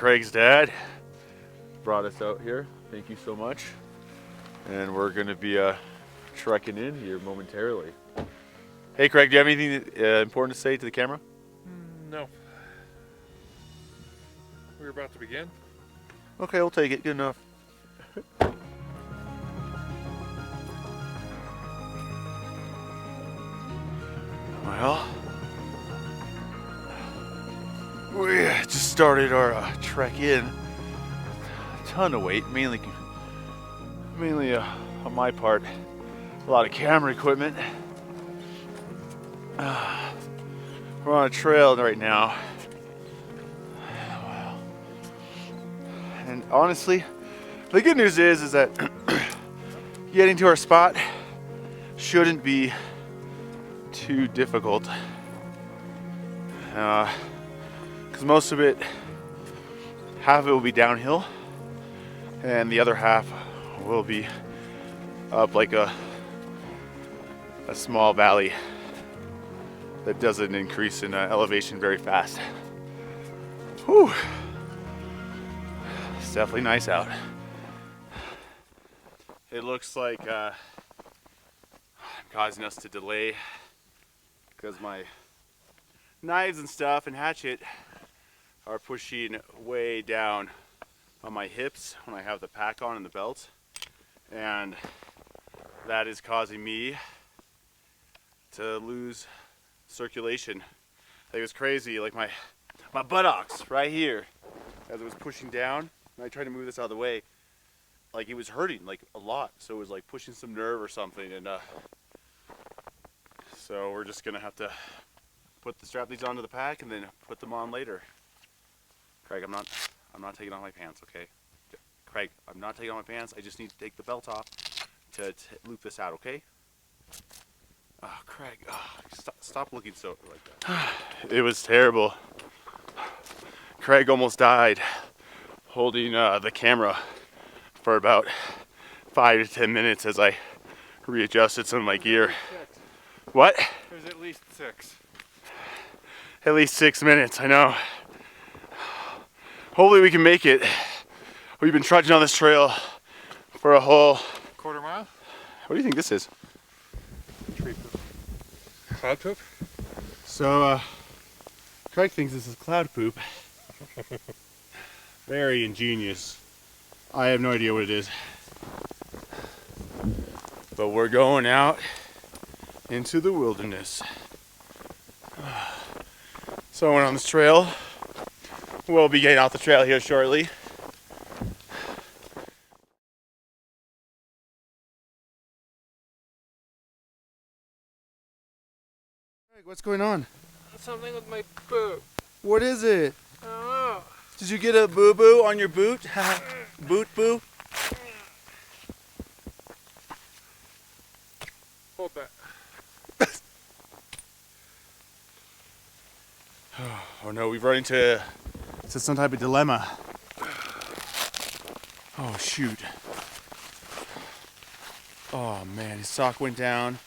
Craig's dad brought us out here. Thank you so much. And we're gonna be trekking in here momentarily. Hey Craig, do you have anything important to say to the camera? No. We're about to begin. Okay, we'll take it. Good enough. Well, we just started our trek in. A ton of weight, mainly on my part. A lot of camera equipment. We're on a trail right now. And honestly, the good news is that getting to our spot shouldn't be too difficult. Because most of it, half of it will be downhill, and the other half will be up like a small valley that doesn't increase in elevation very fast. Whew. It's definitely nice out. It looks like I'm causing us to delay because my knives and stuff and hatchet are pushing way down on my hips when I have the pack on and the belt, and that is causing me to lose circulation. It was crazy, like my buttocks right here, as it was pushing down, and I tried to move this out of the way, like it was hurting like a lot, so it was like pushing some nerve or something, and so we're just gonna have to strap these onto the pack and then put them on later. Craig, I'm not taking off my pants, okay? Craig, I'm not taking off my pants. I just need to take the belt off to loop this out, okay? Oh, Craig, stop looking so like that. It was terrible. Craig almost died holding the camera for about 5 to 10 minutes as I readjusted some of my gear. What? There's at least 6. At least 6 minutes, I know. Hopefully we can make it. We've been trudging on this trail for a whole quarter mile? What do you think this is? Tree poop. Cloud poop? So, Craig thinks this is cloud poop. Very ingenious. I have no idea what it is. But we're going out into the wilderness. So I went on this trail. We'll be getting off the trail here shortly. Craig, what's going on? Something with my boot. What is it? I don't know. Did you get a boo-boo on your boot? Boot boo? Hold that. Oh no, we've run into some type of dilemma. Oh shoot. Oh man, his sock went down.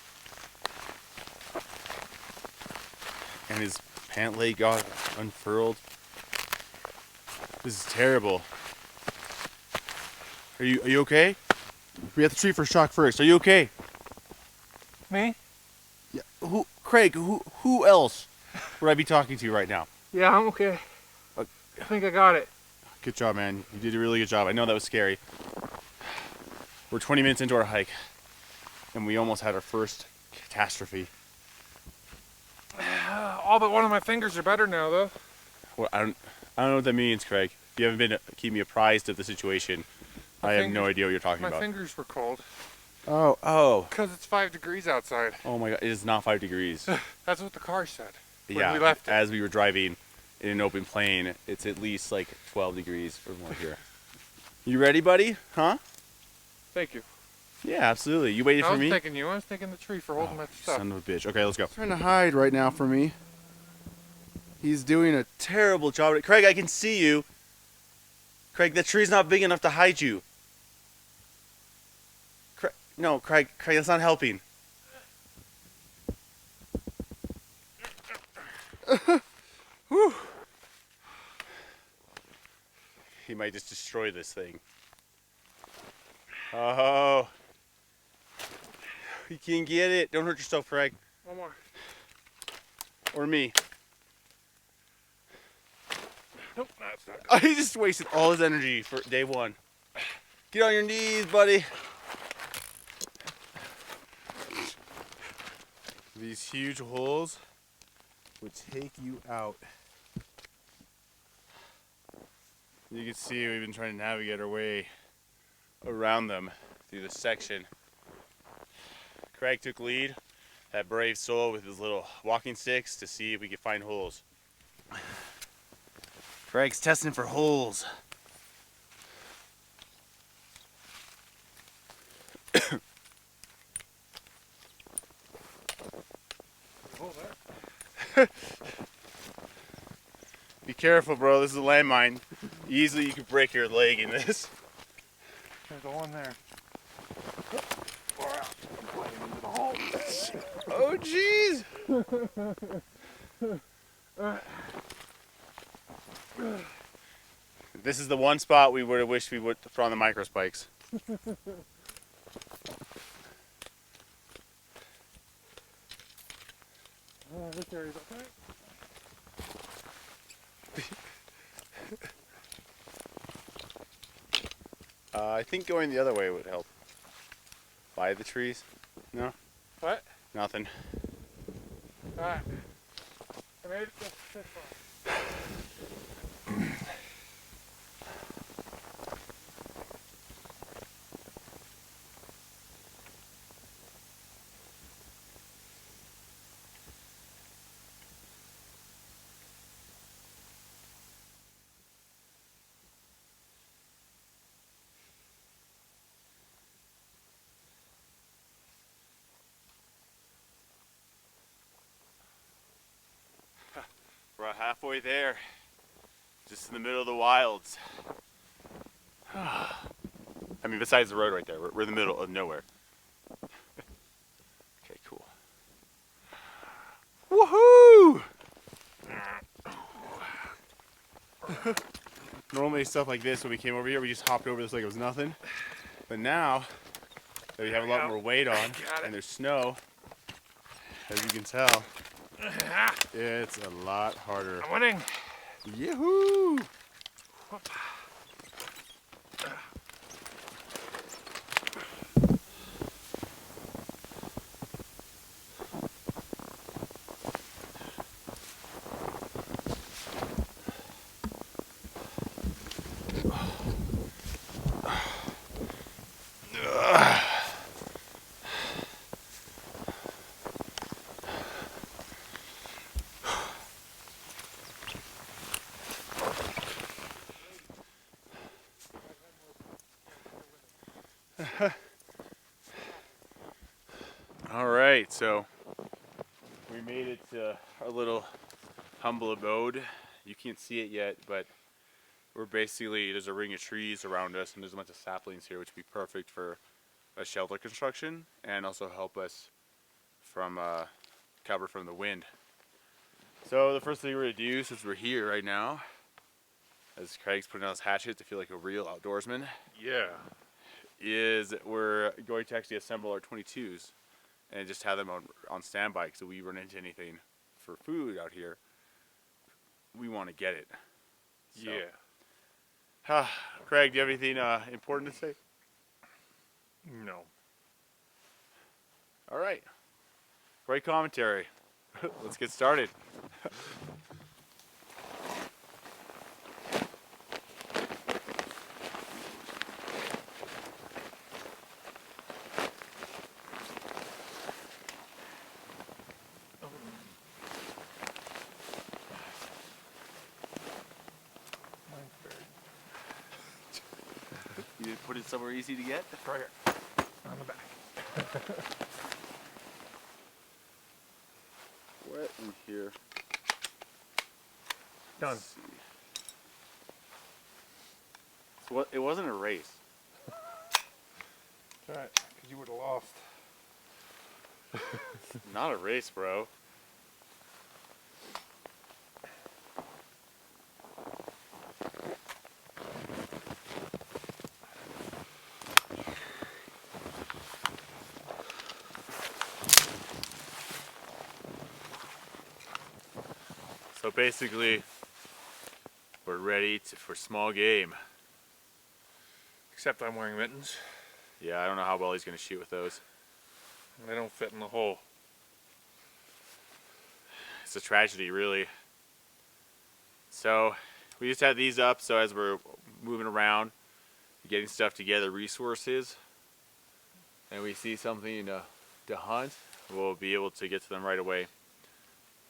And his pant leg got unfurled. This is terrible. Are you okay? We have to treat for shock first. Are you okay? Me? Yeah. Craig, who else would I be talking to right now? Yeah, I'm okay. I think I got it. Good job, man. You did a really good job. I know that was scary. We're 20 minutes into our hike, and we almost had our first catastrophe. All but one of my fingers are better now, though. Well, I don't know what that means, Craig. You haven't been keeping me apprised of the situation. I have no idea what you're talking about. My fingers were cold. Oh. Because it's 5 degrees outside. Oh my God, it is not 5 degrees. That's what the car said. Yeah, we left it. As we were driving in an open plain, it's at least like 12 degrees or more here. You ready, buddy? Huh? Thank you. Yeah, absolutely. You waited for me? I was thanking you. I was thanking the tree for holding my stuff. Son of a bitch. Okay, let's go. He's trying to hide right now from me. He's doing a terrible job. Craig, I can see you. Craig, that tree's not big enough to hide you. No, Craig, that's not helping. Whew. he might just destroy this thing. Oh, you can get it. Don't hurt yourself, Craig. One more. Or me. Nope, that's not good. He just wasted all his energy for day one. Get on your knees, buddy. These huge holes would take you out. You can see we've been trying to navigate our way around them through this section. Craig took lead, that brave soul with his little walking sticks to see if we could find holes. Craig's testing for holes. Hold that. Be careful, bro. This is a landmine. Easily you could break your leg in this. There's the one there. Oh, jeez. This is the one spot we would have wished we would throw on the micro spikes. This area's okay. I think going the other way would help. By the trees? No? What? Nothing. Alright. I made it this far. We're halfway there. Just in the middle of the wilds. I mean, besides the road right there. We're in the middle of nowhere. Okay, cool. Woohoo! Normally stuff like this, when we came over here, we just hopped over this like it was nothing. But now that we have a lot more weight on and there's snow, as you can tell, it's a lot harder. I'm winning. Yahoo! All right, so we made it to our little humble abode. You can't see it yet, but we're basically, there's a ring of trees around us and there's a bunch of saplings here, which would be perfect for a shelter construction and also help us from cover from the wind. So the first thing we're gonna do, since we're here right now, as Craig's putting out his hatchet to feel like a real outdoorsman, Yeah. is we're going to actually assemble our 22s and just have them on standby, so we run into anything for food out here, we want to get it. So. Yeah. Craig, do you have anything important to say? No. All right. Great commentary. Let's get started. You put it somewhere easy to get? Right here. On the back. Wet in here. Done. Let's see. So what, it wasn't a race. Alright, because you would have lost. Not a race, bro. So basically, we're ready for small game. Except I'm wearing mittens. Yeah, I don't know how well he's going to shoot with those. And they don't fit in the hole. It's a tragedy, really. So we just had these up, so as we're moving around, getting stuff together, resources, and we see something to hunt, we'll be able to get to them right away.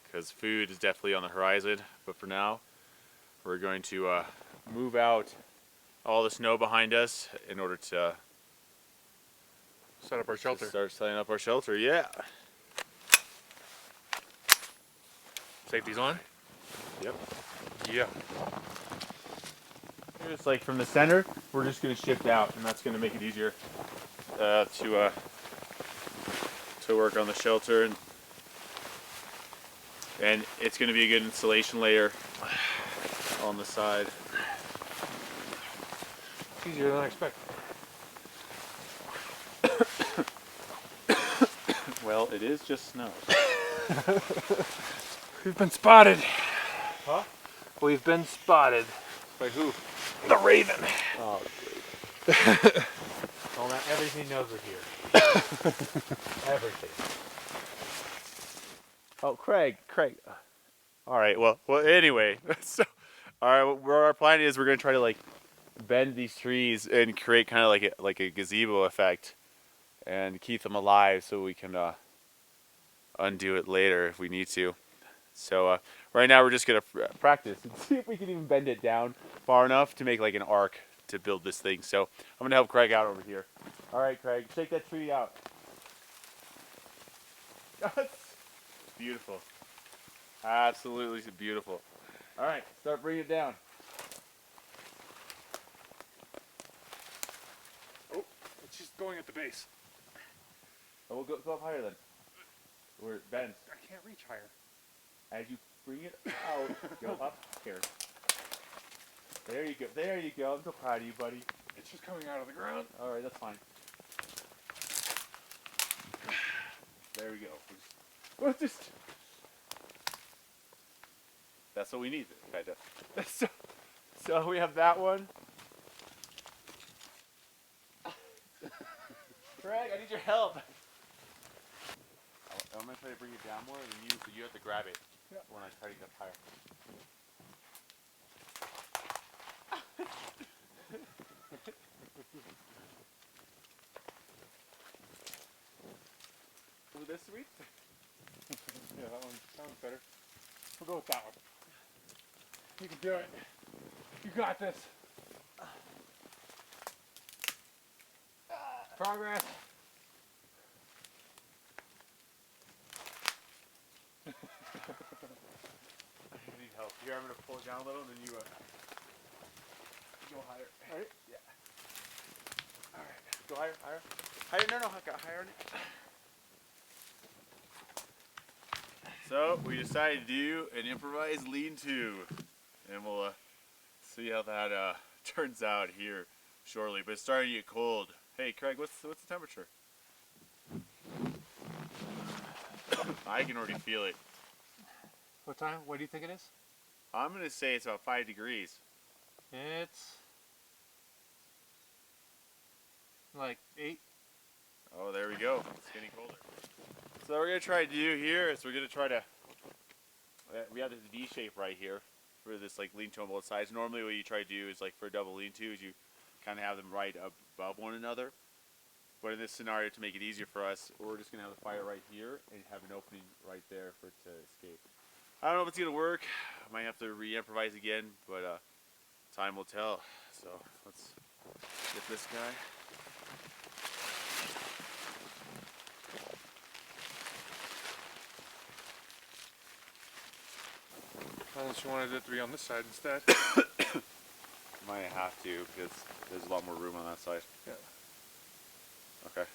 Because food is definitely on the horizon, but for now, we're going to move out all the snow behind us in order to Set up our shelter. start setting up our shelter. Yeah. Safety's on? Yep. Yeah. Just like from the center, we're just going to shift out, and that's going to make it easier to work on the shelter, and it's going to be a good insulation layer on the side. It's easier than I expected. Well, it is just snow. We've been spotted. Huh? We've been spotted. By who? The Raven. Oh, Well, now everything knows we're here. Everything. Oh, Craig. All right. Well. Anyway, so, all right. What our plan is, we're gonna try to like bend these trees and create kind of like a gazebo effect, and keep them alive so we can undo it later if we need to. So right now we're just gonna practice and see if we can even bend it down far enough to make like an arc to build this thing. So I'm gonna help Craig out over here. All right, Craig, shake that tree out. Beautiful. Absolutely beautiful. All right, start bringing it down. Oh, it's just going at the base. Oh, we'll go up higher then. Where it bends. I can't reach higher. As you bring it out, go up here. There you go. There you go. I'm so proud of you, buddy. It's just coming out of the ground. All right, that's fine. There we go. We'll just. That's what we need, kind of. So we have that one. Craig, I need your help. I'm gonna try to bring it down more, and you have to grab it when I try to get up higher. Was this sweet? Yeah, that one sounds better. We'll go with that one. You can do it. You got this. Progress. I need help. Here, I'm gonna pull it down a little, and then you go higher. All right. Yeah. All right. Go higher, higher. Higher. No, I got higher on it. So we decided to do an improvised lean-to, and we'll see how that turns out here shortly. But it's starting to get cold. Hey, Craig, what's the temperature? I can already feel it. What time? What do you think it is? I'm gonna say it's about 5 degrees. It's like 8. Oh, there we go. It's getting colder. So what we're gonna try to do here is we're gonna try to. We have this V shape right here for this like lean-to on both sides. Normally, what you try to do is like for a double lean-to is you kind of have them right above one another. But in this scenario, to make it easier for us, we're just gonna have the fire right here and have an opening right there for it to escape. I don't know if it's gonna work. I might have to re-improvise again, but time will tell. So let's get this guy. Unless you wanted it to be on this side instead. Might have to because there's a lot more room on that side. Yeah. Okay.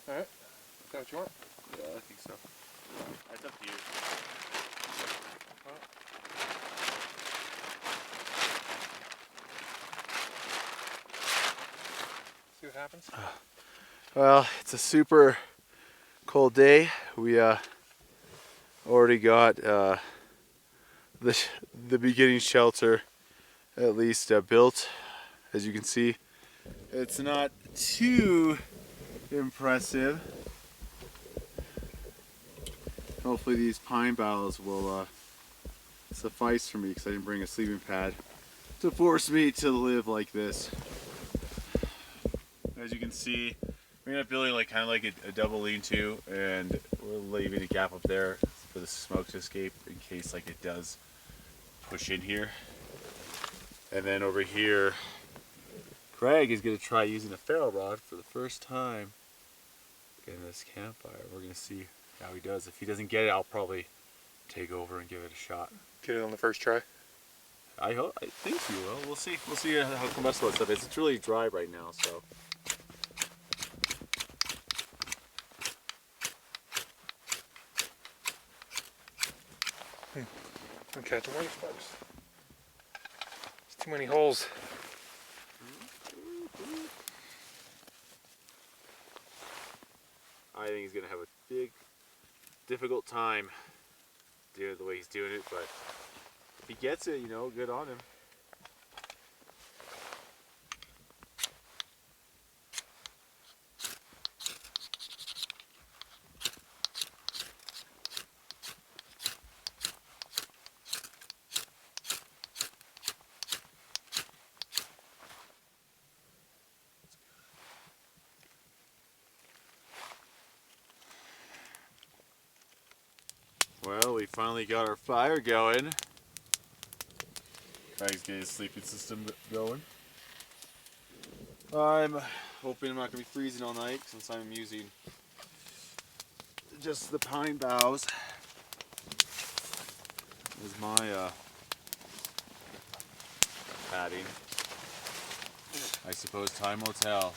All right. Is that what you want? Yeah, I think so. It's up to you. Well, see what happens. Well, it's a super cold day. We already got the the beginning shelter at least built. As you can see, it's not too impressive. Hopefully these pine boughs will suffice for me, because I didn't bring a sleeping pad to force me to live like this. As you can see, we ended up building like kind of like a double lean-to, and we're leaving a gap up there for the smoke to escape in case like it does push in here. And then over here, Craig is going to try using a ferro rod for the first time in this campfire. We're going to see how he does. If he doesn't get it, I'll probably take over and give it a shot. Get it on the first try. I think he will. We'll see. We'll see how combustible stuff is. It's really dry right now, so. I'm catching white sparks. There's too many holes. I think he's gonna have a big, difficult time doing it the way he's doing it, but if he gets it, you know, good on him. Well, we finally got our fire going. Craig's getting his sleeping system going. I'm hoping I'm not going to be freezing all night since I'm using just the pine boughs as my padding. I suppose time will tell.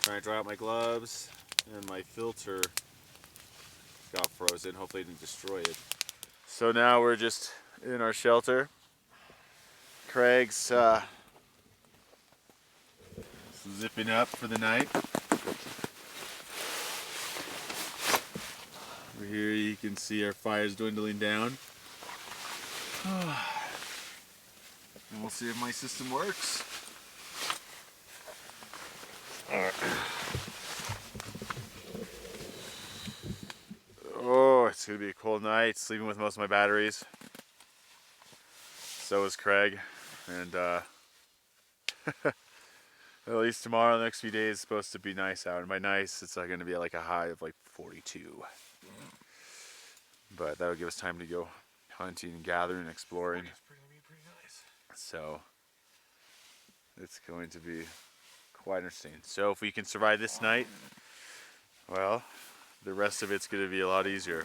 Trying to dry out my gloves, and my filter got frozen. Hopefully it didn't destroy it. So now we're just in our shelter. Craig's zipping up for the night. Over here you can see our fire's dwindling down. And we'll see if my system works. Oh, it's gonna be a cold night. Sleeping with most of my batteries. So is Craig, and at least tomorrow, the next few days, is supposed to be nice out. And by nice, it's going to be like a high of like 42. But that'll give us time to go hunting and gathering and exploring. Pretty nice. So it's going to be quite interesting. So if we can survive this night, well, the rest of it's going to be a lot easier.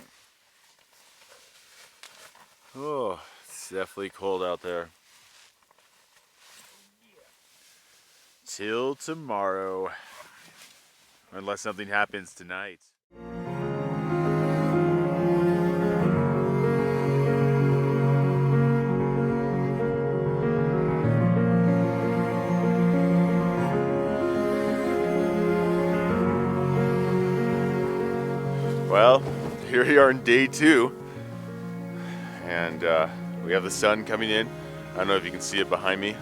Oh, it's definitely cold out there. Till tomorrow, unless something happens tonight. Well, here we are in day 2, and we have the sun coming in. I don't know if you can see it behind me.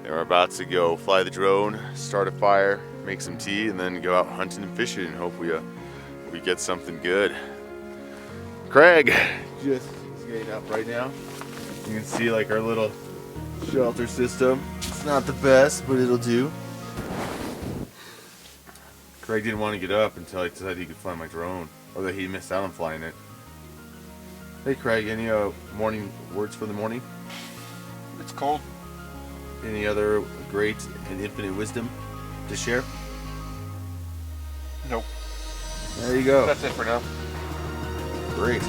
And we're about to go fly the drone, start a fire, make some tea, and then go out hunting and fishing and hope we get something good. Craig just is getting up right now. You can see like our little shelter system. It's not the best, but it'll do. Craig didn't want to get up until I decided he could fly my drone, or that he missed out on flying it. Hey Craig, any morning words for the morning? It's cold. Any other great and infinite wisdom to share? Nope. There you go. That's it for now. Great.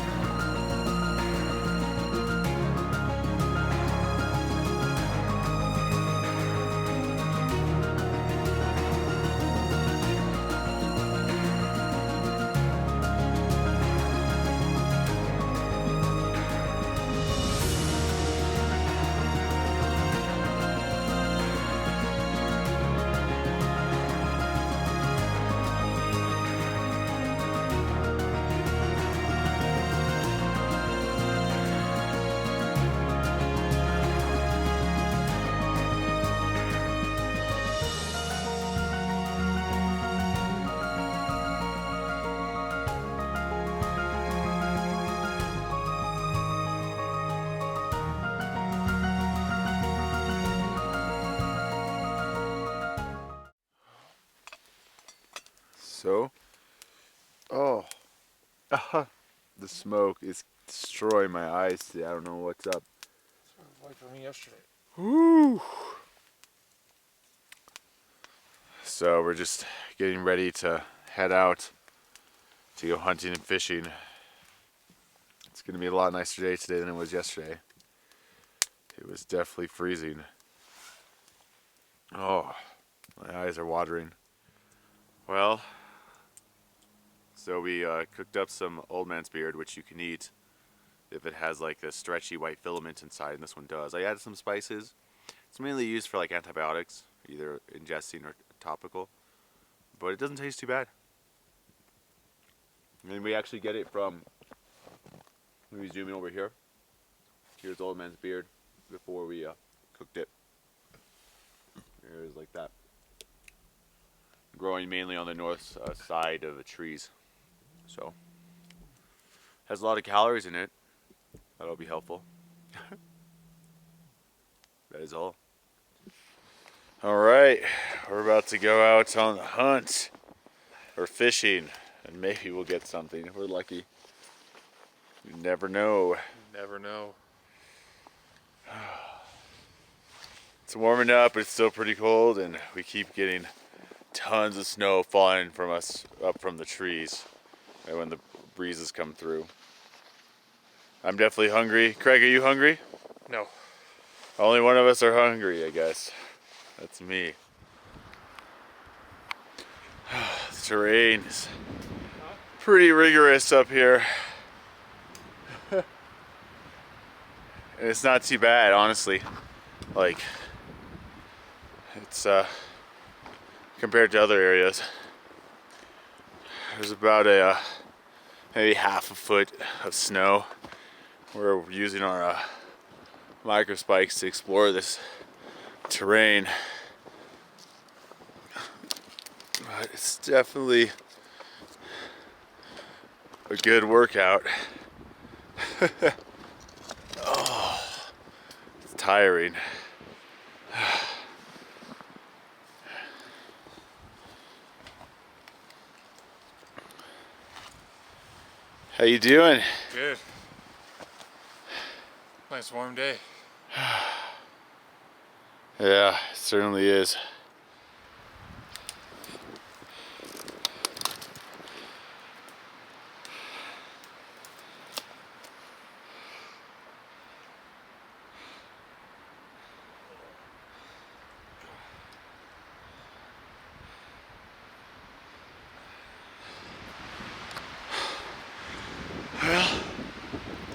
So, oh, the smoke is destroying my eyes today. I don't know what's up. That's what it was like for me yesterday. Woo! So we're just getting ready to head out to go hunting and fishing. It's gonna be a lot nicer day today than it was yesterday. It was definitely freezing. Oh, my eyes are watering. Well, so we cooked up some old man's beard, which you can eat if it has like a stretchy white filament inside, and this one does. I added some spices. It's mainly used for like antibiotics, either ingesting or topical, but it doesn't taste too bad. And we actually get it from, let me zoom in over here. Here's old man's beard before we cooked it. There it is like that. Growing mainly on the north side of the trees. So, has a lot of calories in it. That'll be helpful. That is all. Alright, we're about to go out on the hunt. Or fishing. And maybe we'll get something if we're lucky. You never know. You never know. It's warming up, but it's still pretty cold, and we keep getting tons of snow falling from us up from the trees when the breezes come through. I'm definitely hungry. Craig, are you hungry? No. Only one of us are hungry, I guess. That's me. The terrain is pretty rigorous up here. And it's not too bad, honestly. Like, it's compared to other areas. There's about a maybe half a foot of snow. We're using our micro spikes to explore this terrain. But it's definitely a good workout. Oh, it's tiring. How you doing? Good. Nice warm day. Yeah, it certainly is. Well,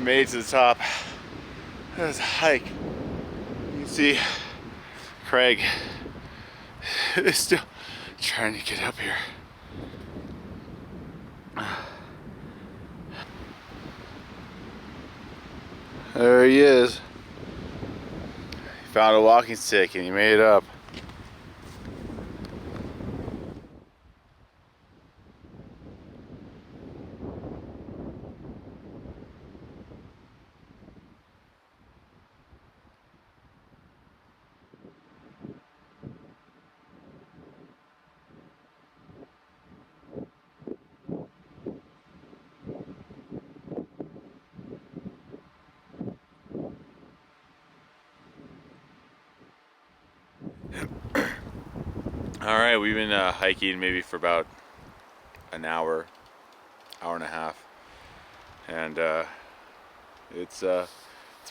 made it to the top. That was a hike. You can see Craig is still trying to get up here. There he is. He found a walking stick and he made it up. Alright, we've been hiking maybe for about an hour and a half. And it's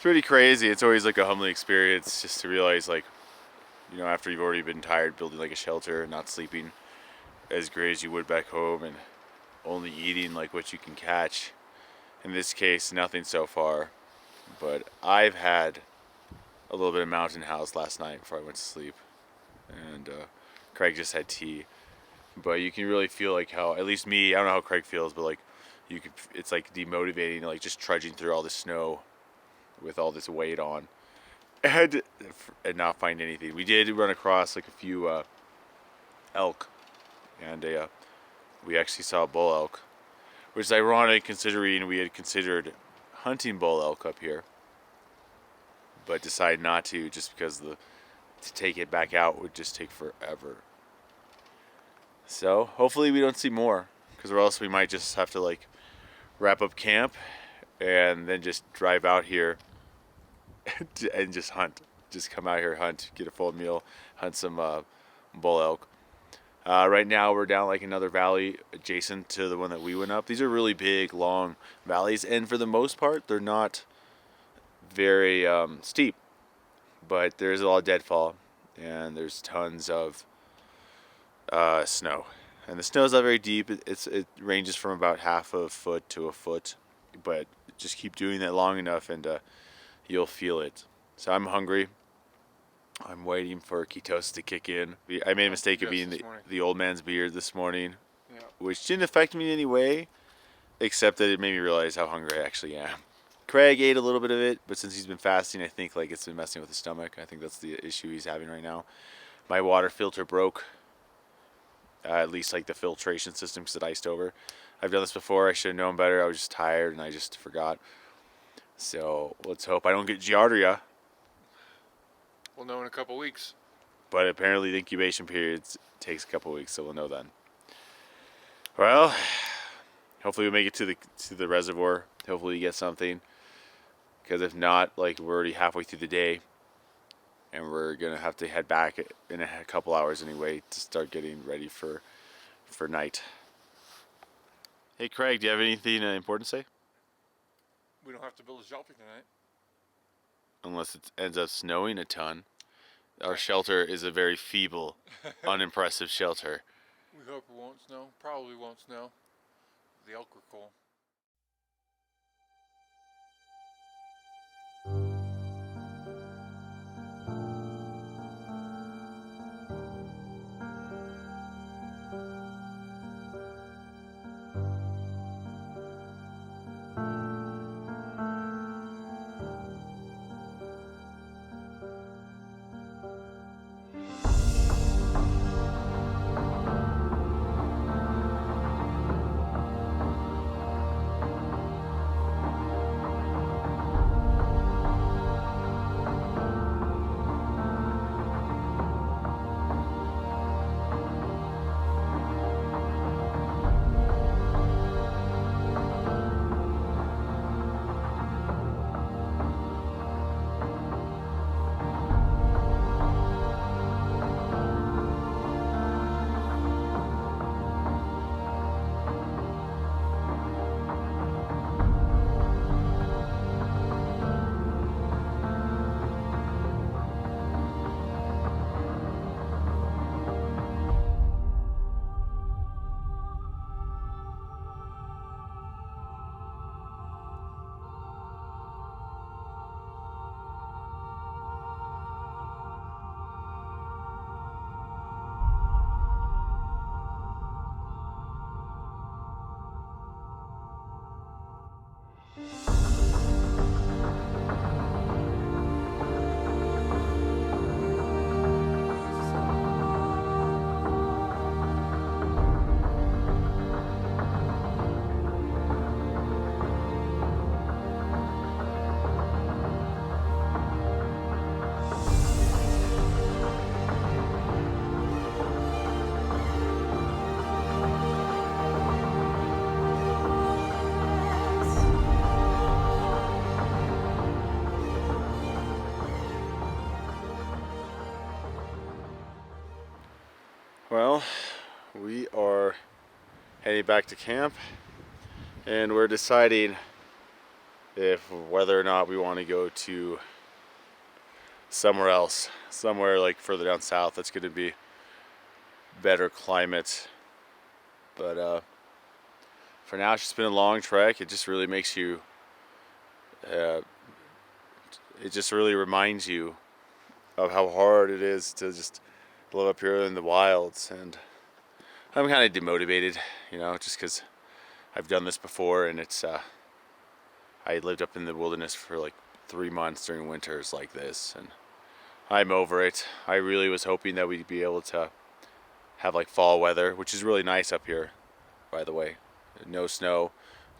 pretty crazy. It's always like a humbling experience just to realize, like, you know, after you've already been tired building like a shelter, not sleeping as great as you would back home, and only eating like what you can catch. In this case, nothing so far. But I've had a little bit of Mountain House last night before I went to sleep. And Craig just had tea. But you can really feel like how, at least me, I don't know how Craig feels, but like you could, it's like demotivating, like just trudging through all the snow with all this weight on and not find anything. We did run across like a few elk, and we actually saw a bull elk, which is ironic considering we had considered hunting bull elk up here, but decided not to just because to take it back out would just take forever. So hopefully we don't see more, because or else we might just have to like wrap up camp and then just drive out here and just hunt. Just come out here, hunt, get a full meal, hunt some bull elk. Right now we're down like another valley adjacent to the one that we went up. These are really big, long valleys, and for the most part they're not very steep, but there's a lot of deadfall and there's tons of snow. And the snow's not very deep. It ranges from about half a foot to a foot, but just keep doing that long enough and you'll feel it. So I'm hungry. I'm waiting for ketosis to kick in. I made a mistake of eating the old man's beard this morning, which didn't affect me in any way, except that it made me realize how hungry I actually am. Craig ate a little bit of it, but since he's been fasting, I think like it's been messing with his stomach. I think that's the issue he's having right now. My water filter broke. At least like the filtration system, because it iced over. I've done this before. I should have known better. I was just tired and I just forgot. So let's hope I don't get giardia. We'll know in a couple weeks. But apparently the incubation period takes a couple weeks, so we'll know then. Well, hopefully we make it to the reservoir. Hopefully we get something. Because if not, like we're already halfway through the day. And we're gonna have to head back in a couple hours anyway to start getting ready for night. Hey Craig, do you have anything important to say? We don't have to build a shelter tonight. Unless it ends up snowing a ton. Our shelter is a very feeble, unimpressive shelter. We hope it won't snow. Probably won't snow. The elk were cool. Well, we are heading back to camp and we're deciding whether or not we want to go to somewhere else, somewhere like further down south that's going to be better climate. But for now, it's just been a long trek. It just really makes you, it just really reminds you of how hard it is to just live up here in the wilds. And I'm kind of demotivated, you know, just because I've done this before, and it's I lived up in the wilderness for like 3 months during winters like this, and I'm over it. I really was hoping that we'd be able to have like fall weather, which is really nice up here, by the way. No snow,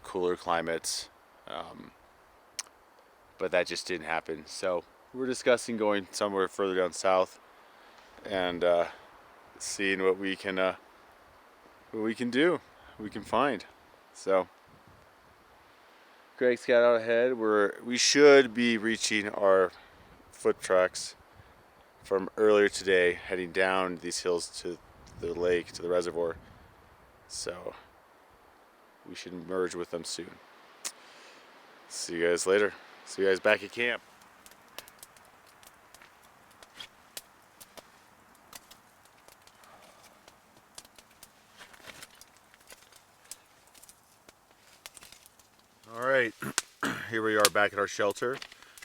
cooler climates, but that just didn't happen. So we're discussing going somewhere further down south and seeing what we can we can do, we can find. So Greg's got out ahead. We should be reaching our foot tracks from earlier today, heading down these hills to the lake, to the reservoir. So we should merge with them soon. See you guys later. See you guys back at camp. All right, here we are back at our shelter.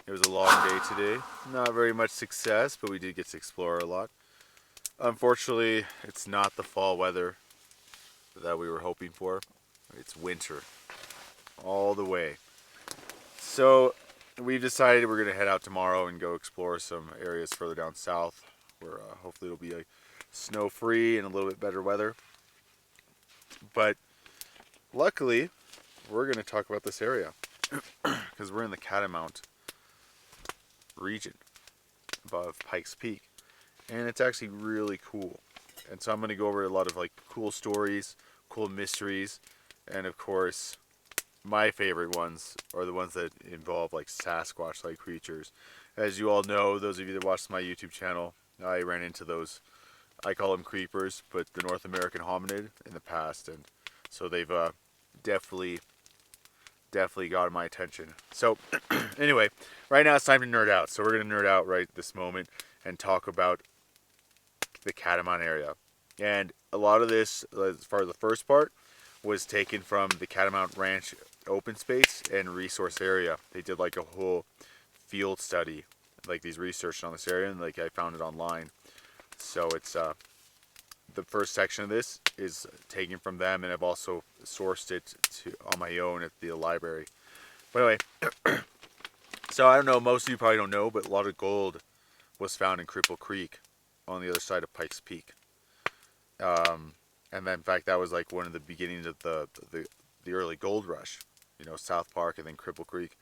It was a long day today. Not very much success, but we did get to explore a lot. Unfortunately, it's not the fall weather that we were hoping for. It's winter all the way. So we've decided we're going to head out tomorrow and go explore some areas further down south where hopefully it'll be snow-free and a little bit better weather. But luckily, we're going to talk about this area because we're in the Catamount region above Pikes Peak, and it's actually really cool. And so I'm going to go over a lot of cool stories, cool mysteries, and of course my favorite ones are the ones that involve Sasquatch like creatures. As you all know, those of you that watch my YouTube channel, I ran into those, I call them creepers, but the North American hominid in the past, and so they've definitely got my attention. So anyway, right now it's time to nerd out. So we're going to nerd out right this moment and talk about the Catamount area. And a lot of this, as far as the first part, was taken from the Catamount Ranch open space and resource area. They did a whole field study, these research on this area, and I found it online. So it's the first section of this is taken from them, and I've also sourced it on my own at the library. But anyway, so I don't know, most of you probably don't know, but a lot of gold was found in Cripple Creek on the other side of Pikes Peak. And then, in fact, that was one of the beginnings of the early gold rush, South Park and then Cripple Creek.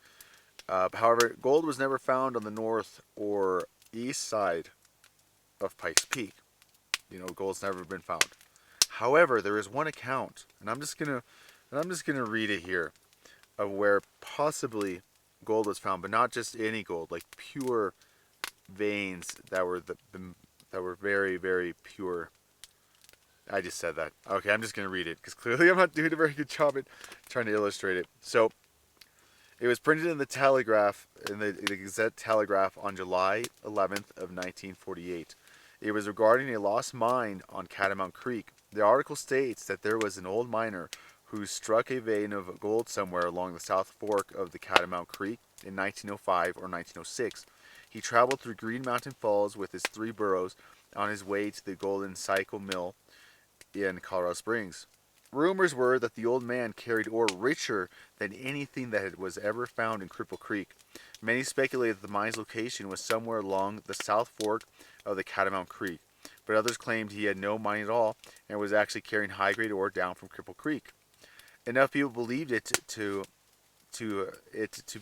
However, gold was never found on the north or east side of Pikes Peak. Gold's never been found. However, there is one account, and I'm just gonna read it here, of where possibly gold was found, but not just any gold, pure veins that were very, very pure. I just said that. Okay, I'm just gonna read it because clearly I'm not doing a very good job at trying to illustrate it. So, it was printed in the Telegraph, in the Gazette Telegraph on July 11th of 1948. It was regarding a lost mine on Catamount Creek. The article states that there was an old miner who struck a vein of gold somewhere along the South Fork of the Catamount Creek in 1905 or 1906. He traveled through Green Mountain Falls with his 3 burros on his way to the Golden Cycle Mill in Colorado Springs. Rumors were that the old man carried ore richer than anything that was ever found in Cripple Creek. Many speculated that the mine's location was somewhere along the South Fork of the Catamount Creek, but others claimed he had no mine at all and was actually carrying high-grade ore down from Cripple Creek. Enough people believed it to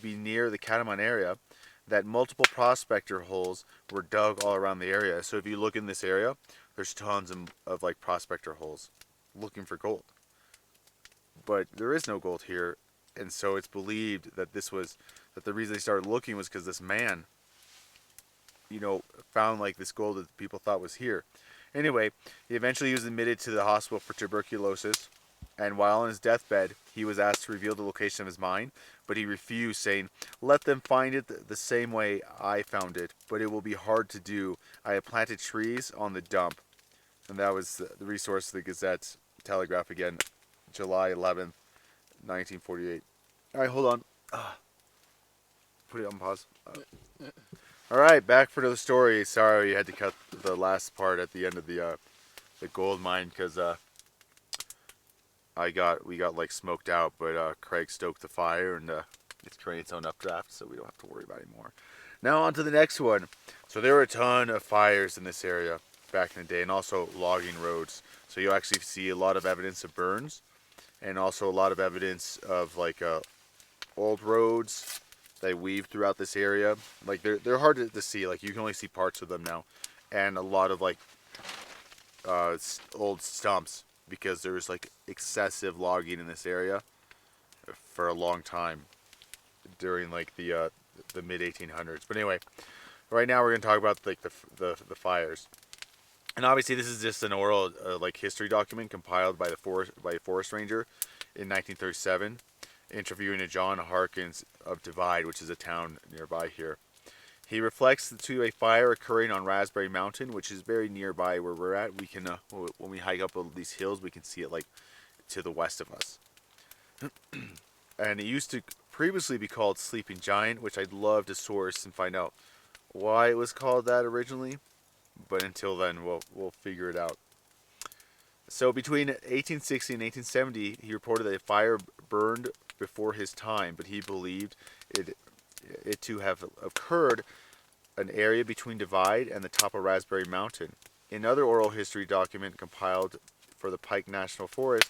be near the Catamount area that multiple prospector holes were dug all around the area. So if you look in this area, there's tons of prospector holes looking for gold. But there is no gold here, and so it's believed that the reason they started looking was because this man, found this gold that people thought was here. Anyway, he eventually was admitted to the hospital for tuberculosis, and while on his deathbed, he was asked to reveal the location of his mine, but he refused, saying, "Let them find it the same way I found it, but it will be hard to do. I have planted trees on the dump." And that was the resource of the Gazette Telegraph again, July 11th, 1948. All right, hold on. Put it on pause. All right, back for the story. Sorry, you had to cut the last part at the end of the gold mine because we got smoked out, but Craig stoked the fire and it's creating its own updraft, so we don't have to worry about it anymore. Now on to the next one. So there were a ton of fires in this area back in the day, and also logging roads. So you'll actually see a lot of evidence of burns, and also a lot of evidence of old roads that weave throughout this area. They're hard to see. You can only see parts of them now, and a lot of old stumps because there was like excessive logging in this area for a long time during like the mid 1800s. But anyway, right now we're going to talk about like the fires. And obviously this is just an oral like history document compiled by a forest ranger in 1937, interviewing a John Harkins of Divide, which is a town nearby here. He reflects to a fire occurring on Raspberry Mountain, which is very nearby where we're at. We can when we hike up these hills, we can see it like to the west of us. And it used to previously be called Sleeping Giant, which I'd love to source and find out why it was called that originally. But until then, we'll figure it out. So between 1860 and 1870, he reported that a fire burned before his time, but he believed it to have occurred an area between Divide and the top of Raspberry Mountain. In another oral history document compiled for the Pike National Forest,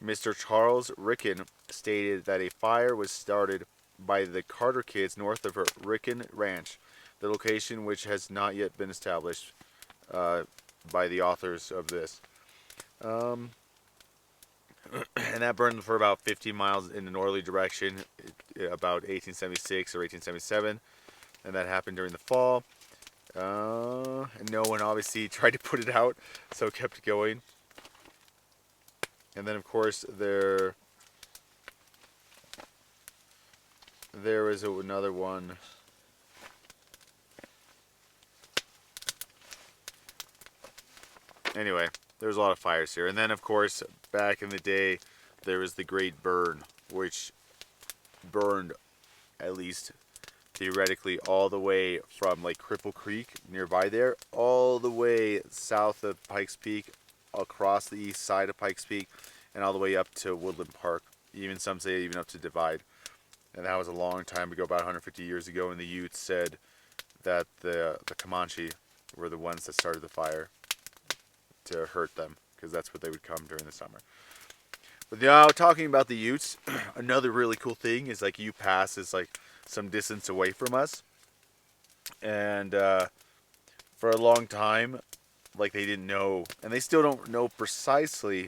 Mr. Charles Ricken stated that a fire was started by the Carter kids north of Ricken Ranch, the location which has not yet been established by the authors of this. And that burned for about 50 miles in the northerly direction, about 1876 or 1877, and that happened during the fall. And no one obviously tried to put it out, so it kept going. And then, of course, there was another one. Anyway, there's a lot of fires here. And then, of course, back in the day, there was the Great Burn, which burned, at least theoretically, all the way from like Cripple Creek nearby there, all the way south of Pikes Peak, across the east side of Pikes Peak, and all the way up to Woodland Park. Even some say even up to Divide. And that was a long time ago, about 150 years ago, and the Utes said that the Comanche were the ones that started the fire to hurt them, because that's what they would come during the summer. But now, talking about the Utes, another really cool thing is like Ute Pass is like some distance away from us, and for a long time, like they didn't know, and they still don't know precisely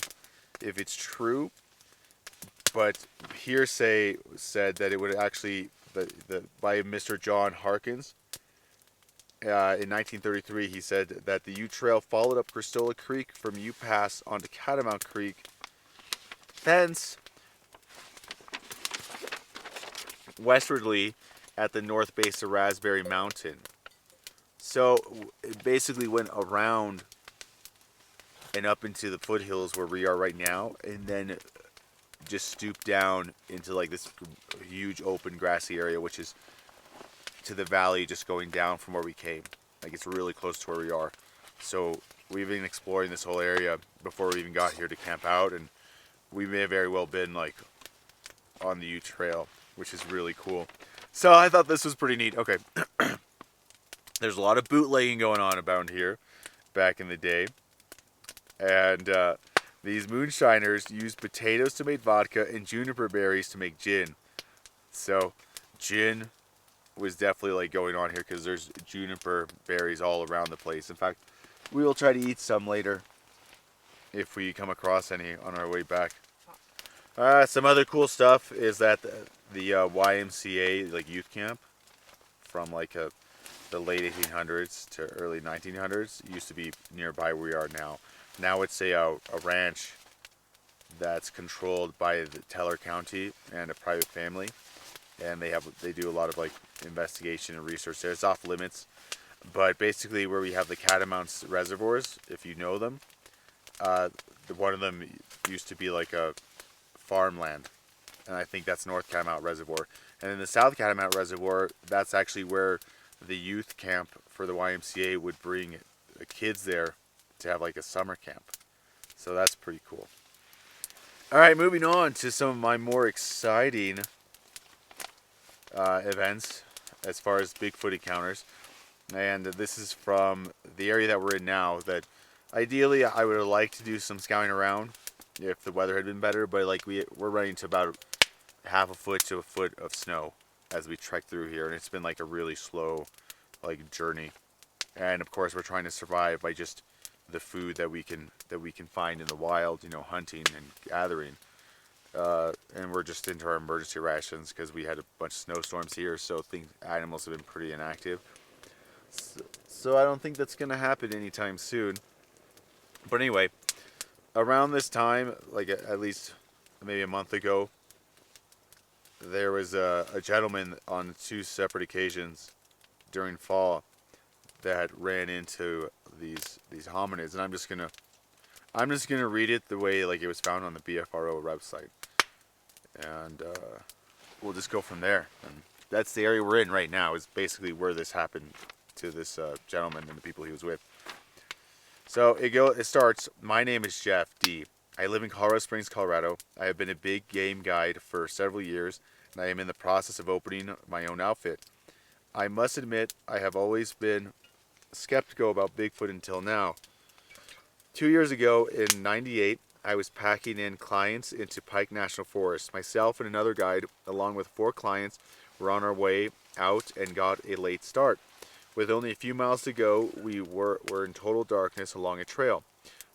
if it's true, but hearsay said that it would actually, by Mr. John Harkins, in 1933, he said that the Ute Trail followed up Christola Creek from Ute Pass onto Catamount Creek, thence westwardly at the north base of Raspberry Mountain. So it basically went around and up into the foothills where we are right now, and then just stooped down into like this huge open grassy area, which is to the valley just going down from where we came. Like it's really close to where we are. So we've been exploring this whole area before we even got here to camp out, and we may have very well been like on the Ute Trail, which is really cool. So I thought this was pretty neat. Okay. There's a lot of bootlegging going on about here back in the day. And these moonshiners used potatoes to make vodka and juniper berries to make gin. So gin was definitely like going on here because there's juniper berries all around the place. In fact, we will try to eat some later if we come across any on our way back. Some other cool stuff is that the YMCA like youth camp from like the late 1800s to early 1900s used to be nearby where we are now. Now it's a ranch that's controlled by the Teller County and a private family, and they do a lot of like investigation and research there. It's off limits, but basically where we have the Catamounts reservoirs, if you know them, one of them used to be like a farmland, and I think that's North Catamount Reservoir. And in the South Catamount Reservoir, that's actually where the youth camp for the YMCA would bring the kids there to have like a summer camp. So that's pretty cool. All right, moving on to some of my more exciting events as far as Bigfoot encounters. And this is from the area that we're in now, that ideally I would have liked to do some scouting around if the weather had been better, but like we're running to about half a foot to a foot of snow as we trek through here, and it's been like a really slow like journey. And of course we're trying to survive by just the food that we can find in the wild, you know, hunting and gathering. And we're just into our emergency rations because we had a bunch of snowstorms here, so animals have been pretty inactive. So I don't think that's gonna happen anytime soon. But anyway, around this time, like at least maybe a month ago, there was a gentleman on 2 separate occasions during fall that ran into these hominids, and I'm just gonna read it the way like it was found on the BFRO website, and we'll just go from there. And that's the area we're in right now. Is basically where this happened to this gentleman and the people he was with. So it starts. My name is Jeff D. I live in Colorado Springs, Colorado. I have been a big game guide for several years, and I am in the process of opening my own outfit. I must admit, I have always been skeptical about Bigfoot until now. 2 years ago, in '98, I was packing in clients into Pike National Forest. Myself and another guide, along with 4 clients, were on our way out and got a late start. With only a few miles to go, we were in total darkness along a trail.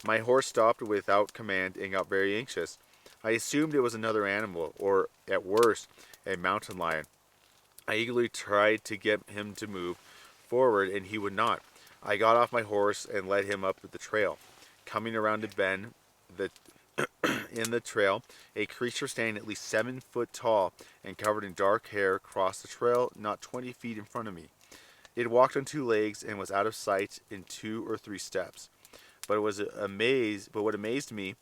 My horse stopped without command and got very anxious. I assumed it was another animal, or at worst, a mountain lion. I eagerly tried to get him to move forward, and he would not. I got off my horse and led him up the trail. Coming around a bend in the trail, a creature standing at least 7 foot tall and covered in dark hair crossed the trail not 20 feet in front of me. It walked on 2 legs and was out of sight in 2 or 3 steps. But what amazed me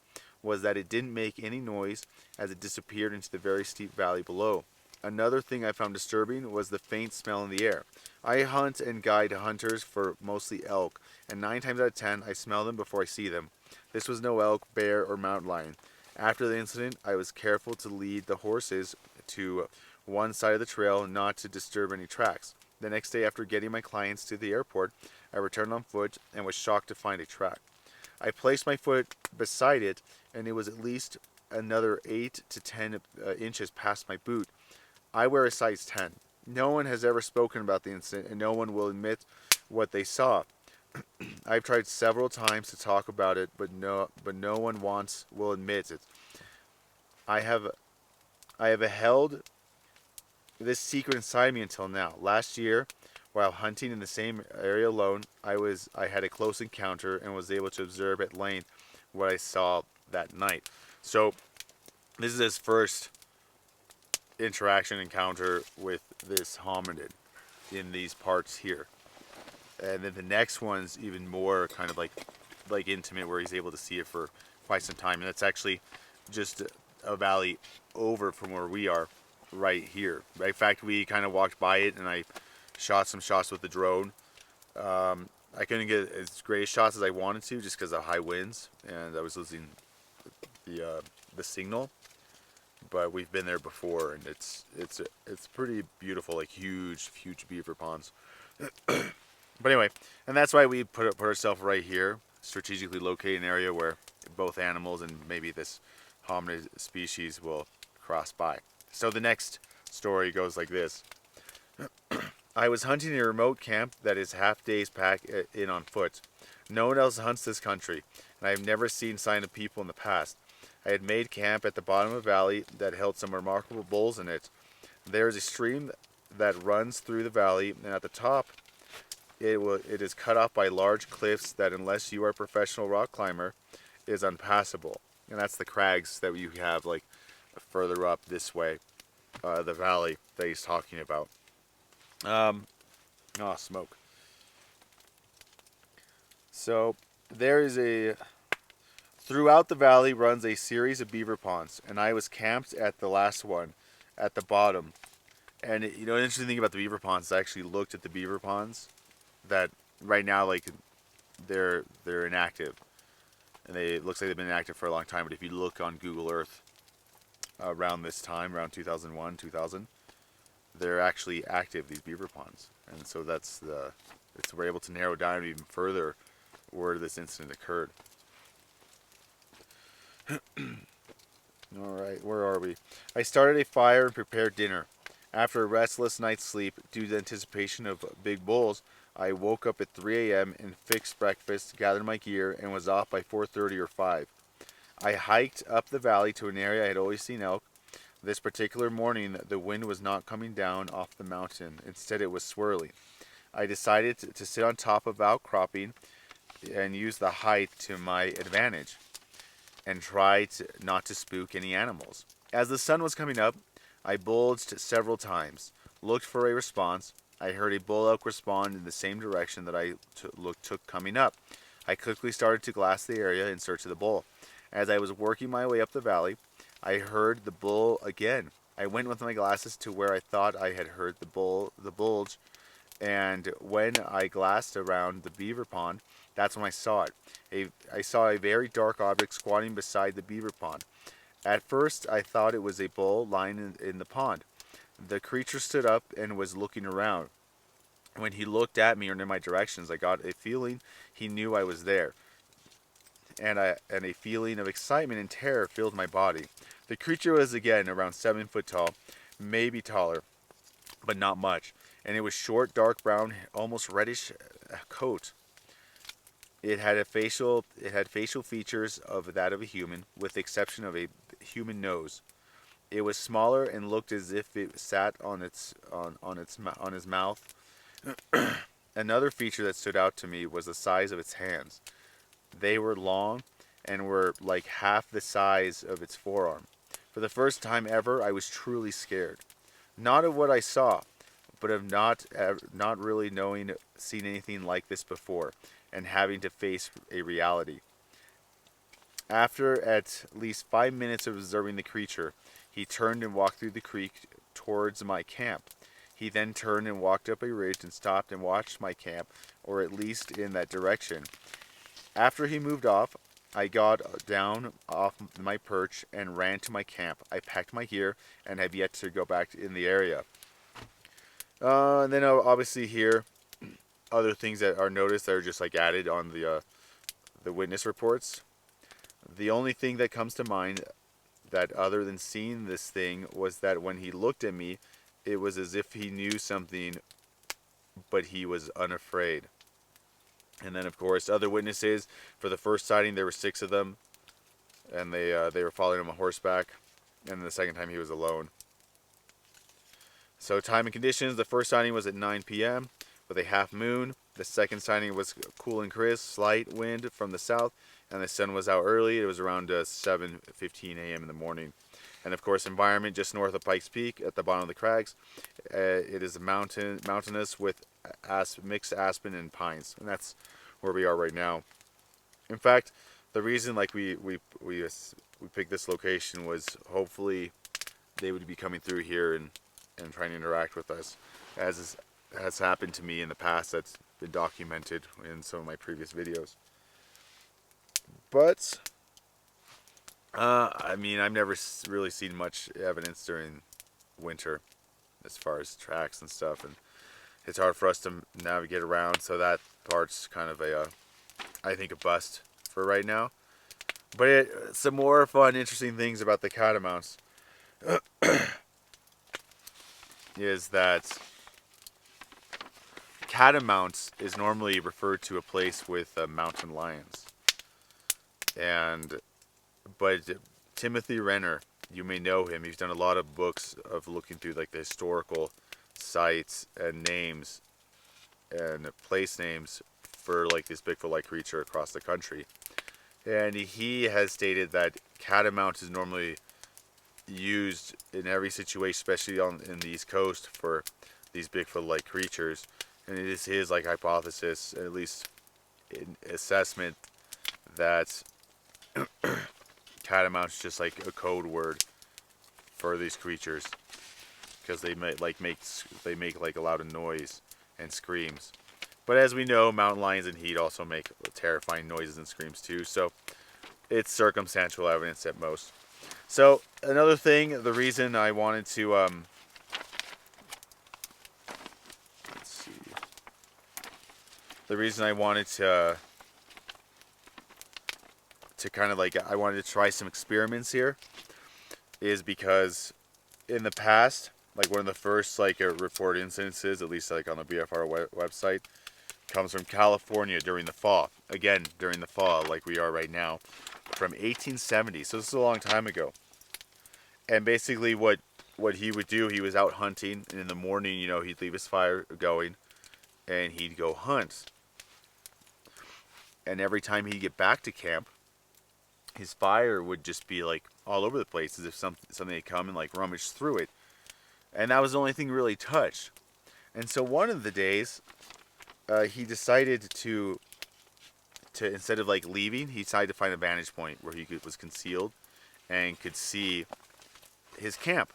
was that it didn't make any noise as it disappeared into the very steep valley below. Another thing I found disturbing was the faint smell in the air. I hunt and guide hunters for mostly elk, and 9 times out of 10 I smell them before I see them. This was no elk, bear, or mountain lion. After the incident, I was careful to lead the horses to one side of the trail not to disturb any tracks. The next day, after getting my clients to the airport, I returned on foot and was shocked to find a track. I placed my foot beside it, and it was at least another 8 to 10 inches past my boot. I wear a size 10. No one has ever spoken about the incident, and no one will admit what they saw. I've tried several times to talk about it, but no one will admit it. I have held this secret inside me until now. Last year, while hunting in the same area alone, I had a close encounter and was able to observe at length what I saw that night. So, this is his first encounter with this hominid in these parts here. And then the next one's even more kind of like intimate, where he's able to see it for quite some time. And that's actually just a valley over from where we are right here. In fact, we kind of walked by it and I shot some shots with the drone. I couldn't get as great shots as I wanted to just because of high winds and I was losing the signal. But we've been there before, and it's pretty beautiful, like huge beaver ponds. But anyway, and that's why we put ourselves right here, strategically located an area where both animals and maybe this hominid species will cross by. So the next story goes like this. I was hunting in a remote camp that is half days pack in on foot. No one else hunts this country, and I have never seen sign of people in the past. I had made camp at the bottom of a valley that held some remarkable bulls in it. There is a stream that runs through the valley, and at the top it is cut off by large cliffs that, unless you are a professional rock climber, is unpassable. And that's the crags that you have like further up this way, the valley that he's talking about. Smoke. So throughout the valley runs a series of beaver ponds, and I was camped at the last one, at the bottom. And the interesting thing about the beaver ponds, I actually looked at the beaver ponds that right now, like, they're inactive, and it looks like they've been inactive for a long time. But if you look on Google Earth around this time, around 2001, 2000, they're actually active, these beaver ponds, and so we're able to narrow down even further where this incident occurred. Alright, where are we? I started a fire and prepared dinner. After a restless night's sleep due to the anticipation of big bulls, I woke up at 3 a.m. and fixed breakfast, gathered my gear, and was off by 4:30 or 5. I hiked up the valley to an area I had always seen elk. This particular morning, the wind was not coming down off the mountain. Instead, it was swirling. I decided to sit on top of outcropping and use the height to my advantage and try not to spook any animals. As the sun was coming up, I bulged several times, looked for a response. I heard a bull elk respond in the same direction that I took coming up. I quickly started to glass the area in search of the bull. As I was working my way up the valley, I heard the bull again. I went with my glasses to where I thought I had heard the bulge, and when I glassed around the beaver pond, that's when I saw it. I saw a very dark object squatting beside the beaver pond. At first, I thought it was a bull lying in the pond. The creature stood up and was looking around. When he looked at me or in my directions, I got a feeling he knew I was there, and a feeling of excitement and terror filled my body. The creature was again around 7 foot tall, maybe taller, but not much, and it was short, dark brown, almost reddish coat. It had facial features of that of a human, with the exception of a human nose. It was smaller and looked as if it sat on his mouth. Another feature that stood out to me was the size of its hands. They were long and were like half the size of its forearm. For the first time ever, I was truly scared. Not of what I saw, but of not really seen anything like this before, and having to face a reality. After at least 5 minutes of observing the creature, he turned and walked through the creek towards my camp. He then turned and walked up a ridge and stopped and watched my camp, or at least in that direction. After he moved off, I got down off my perch and ran to my camp. I packed my gear and have yet to go back in the area. And then obviously here, other things that are noticed that are just like added on the witness reports. The only thing that comes to mind that other than seeing this thing was that when he looked at me, it was as if he knew something, but he was unafraid. And then, of course, other witnesses. For the first sighting, there were 6 of them, and they were following him on horseback. And the second time, he was alone. So, time and conditions. The first sighting was at 9 p.m. with a half moon. The second sighting was cool and crisp, slight wind from the south, and the sun was out early. It was around 7:15 a.m. in the morning. And of course, environment just north of Pikes Peak at the bottom of the crags. It is mountainous with mixed aspen and pines, and that's where we are right now. In fact, the reason we picked this location was hopefully they would be coming through here and trying to interact with us, as has happened to me in the past. That's been documented in some of my previous videos. But I mean, I've never really seen much evidence during winter as far as tracks and stuff, and it's hard for us to navigate around, so that part's kind of I think a bust for right now. But some more fun, interesting things about the Catamounts is that Catamounts is normally referred to a place with mountain lions, but Timothy Renner, you may know him. He's done a lot of books of looking through like the historical sites and names and place names for like this Bigfoot-like creature across the country. And he has stated that Catamount is normally used in every situation, especially in the East Coast, for these Bigfoot-like creatures. And it is his like hypothesis, at least in assessment, that Catamount's just like a code word for these creatures, because they make like a lot of noise and screams. But as we know, mountain lions and heat also make terrifying noises and screams too. So it's circumstantial evidence at most. So another thing, the reason I wanted to let's see, the reason I wanted to kind of like, I wanted to try some experiments here is because in the past, like one of the first like report incidences, at least like on the BFR website, comes from California during the fall. Again, during the fall, like we are right now, from 1870. So this is a long time ago. And basically, what he would do, he was out hunting, and in the morning, you know, he'd leave his fire going, and he'd go hunt. And every time he'd get back to camp, his fire would just be like all over the place, as if something had come and like rummaged through it. And that was the only thing really touched. And so one of the days, he decided to instead of like leaving, he decided to find a vantage point where he was concealed and could see his camp.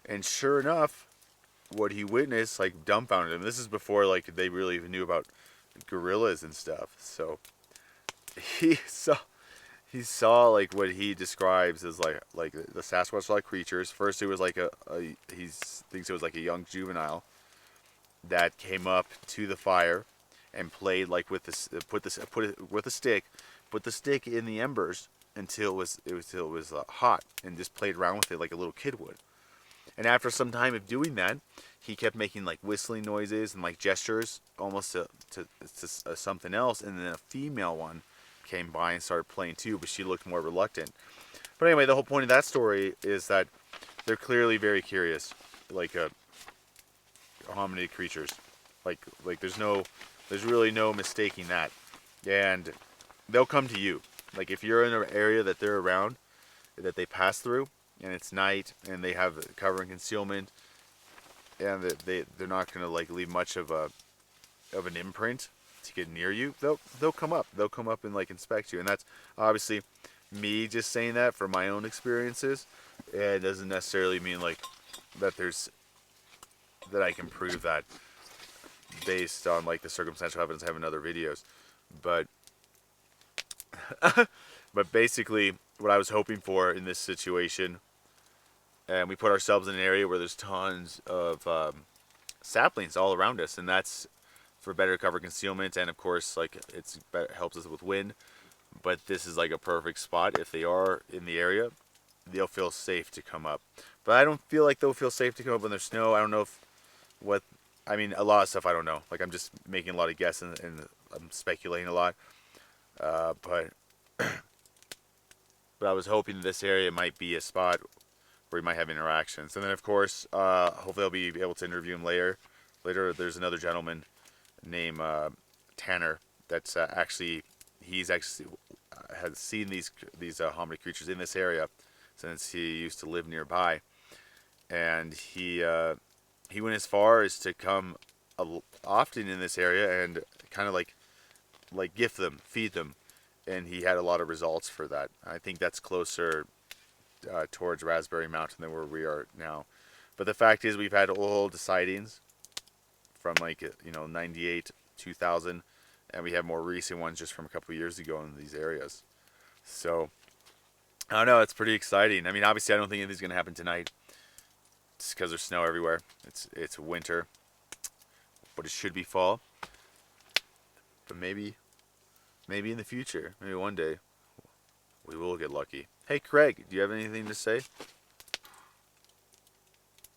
And sure enough, what he witnessed like dumbfounded him. This is before like they really even knew about gorillas and stuff. So he saw like what he describes as like the Sasquatch-like creatures. First, it was like he thinks it was like a young juvenile that came up to the fire and played like with this, put the stick in the embers until it was hot, and just played around with it like a little kid would. And after some time of doing that, he kept making like whistling noises and like gestures almost to something else, and then a female one came by and started playing too, but she looked more reluctant. But anyway, the whole point of that story is that they're clearly very curious, like hominid creatures. Like there's really no mistaking that. And they'll come to you. Like if you're in an area that they're around, that they pass through, and it's night, and they have cover and concealment, and they're not gonna like leave much of an imprint to get near you, they'll come up. They'll come up and like inspect you. And that's obviously me just saying that from my own experiences. It doesn't necessarily mean like that I can prove that based on like the circumstantial evidence I have in other videos. But but basically what I was hoping for in this situation, and we put ourselves in an area where there's tons of saplings all around us, and that's for better cover concealment, and of course like helps us with wind. But this is like a perfect spot. If they are in the area, they'll feel safe to come up. But I don't feel like they'll feel safe to come up when there's snow. I don't know a lot of stuff I don't know. Like I'm just making a lot of guesses and I'm speculating a lot. But I was hoping this area might be a spot where we might have interactions. And then of course, hopefully I'll be able to interview him later. Later, there's another gentleman named Tanner that's he's actually has seen these hominid creatures in this area since he used to live nearby, and he went as far as to come often in this area and kind of like gift them, feed them, and he had a lot of results for that. I think that's closer towards Raspberry Mountain than where we are now. But the fact is, we've had old sightings from 98, 2000, and we have more recent ones just from a couple of years ago in these areas. So I don't know, it's pretty exciting. I mean, obviously I don't think anything's gonna happen tonight just because there's snow everywhere. It's winter, but it should be fall. But maybe in the future, maybe one day, we will get lucky. Hey Craig, do you have anything to say?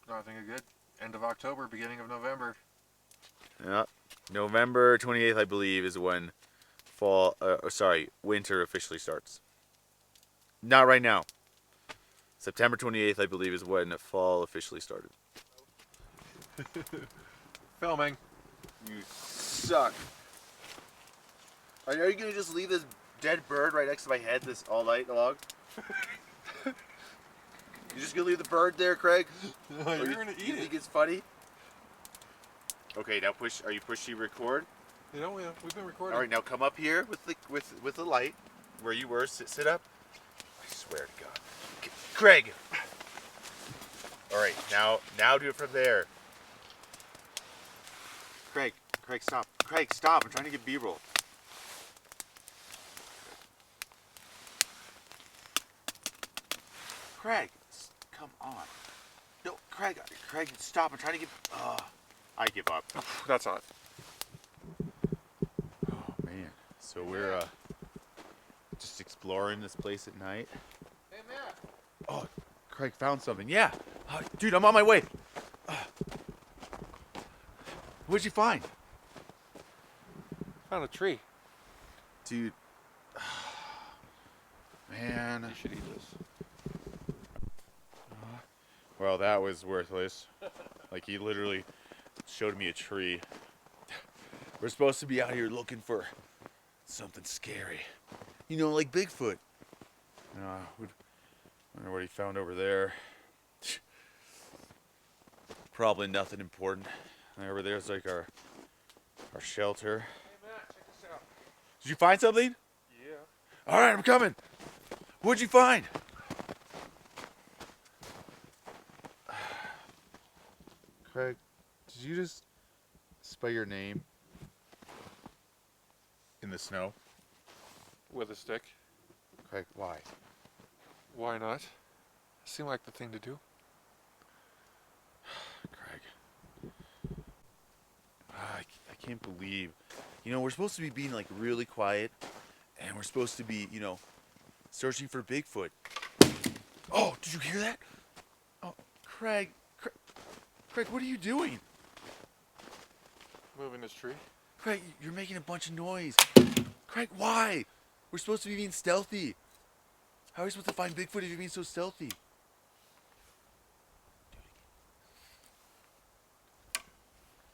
No, I think you're good. End of October, beginning of November. Yeah, November 28th, I believe, is when winter officially starts. Not right now. September 28th, I believe, is when fall officially started. Filming. You suck. Are you gonna just leave this dead bird right next to my head this all night long? You just gonna leave the bird there, Craig? No, you're gonna eat You think it's funny? Okay, now are you pushing record? You know, we've been recording. All right, now come up here with the light where you were. Sit up. I swear to God, Craig. All right, now do it from there. Craig, stop. Craig, stop. I'm trying to get B-roll. Craig, come on. No, Craig, stop. I'm trying to get. I give up. That's hot. Oh man. So we're just exploring this place at night. Hey, Matt. Oh, Craig found something. Yeah. Dude, I'm on my way. What'd you find? Found a tree. Dude. Man. You should eat this. Well, that was worthless. Like, he literally showed me a tree. We're supposed to be out here looking for something scary. You know, like Bigfoot. Wonder what he found over there. Probably nothing important. Over there's like our shelter. Hey Matt, check this out. Did you find something? Yeah. All right, I'm coming. What'd you find? Craig, did you just spell your name in the snow? With a stick. Craig, why? Why not? Seemed like the thing to do. Craig. I can't believe. You know, we're supposed to be being like really quiet, and we're supposed to be, you know, searching for Bigfoot. Oh, did you hear that? Oh, Craig, what are you doing? Moving this tree. Craig, you're making a bunch of noise. Craig, why? We're supposed to be being stealthy. How are we supposed to find Bigfoot if you're being so stealthy?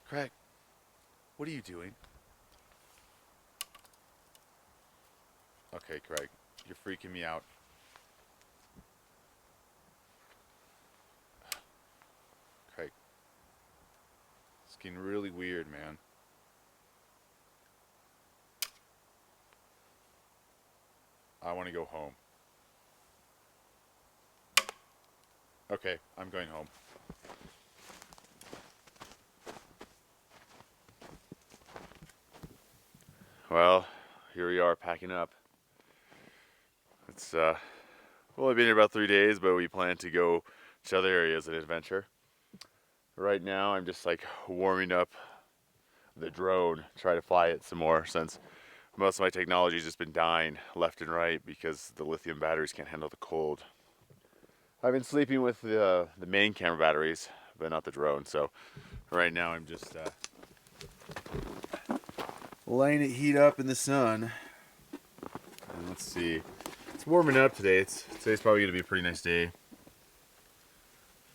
Craig, what are you doing? Okay, Craig, you're freaking me out. Craig, it's getting really weird, man. I want to go home. Okay, I'm going home. Well, here we are packing up. It's we've only been here about 3 days, but we plan to go to other areas of adventure. Right now, I'm just like warming up the drone, try to fly it some more since most of my technology's just been dying left and right because the lithium batteries can't handle the cold. I've been sleeping with the main camera batteries, but not the drone. So right now I'm just letting it heat up in the sun. And let's see. It's warming up today. Today's probably gonna be a pretty nice day.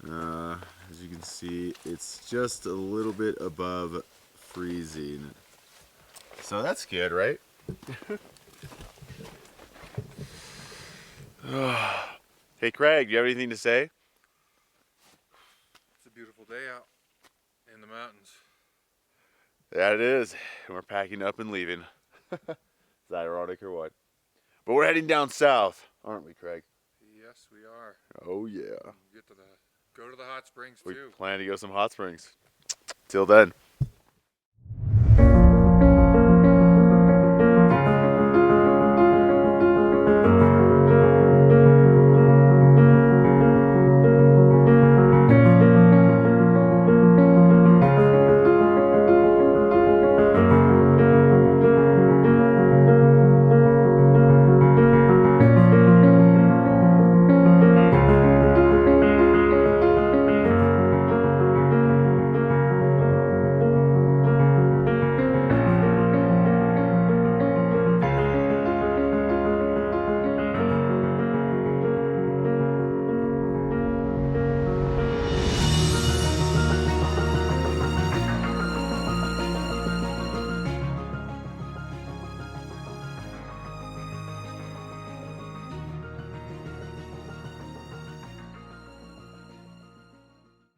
As you can see, it's just a little bit above freezing. So that's good, right? Hey Craig, do you have anything to say? It's a beautiful day out in the mountains. Yeah, it is. And we're packing up and leaving. Is that ironic or what? But we're heading down south, aren't we, Craig? Yes, we are. Oh yeah. Go to the hot springs We too. plan to go some hot springs. Till then.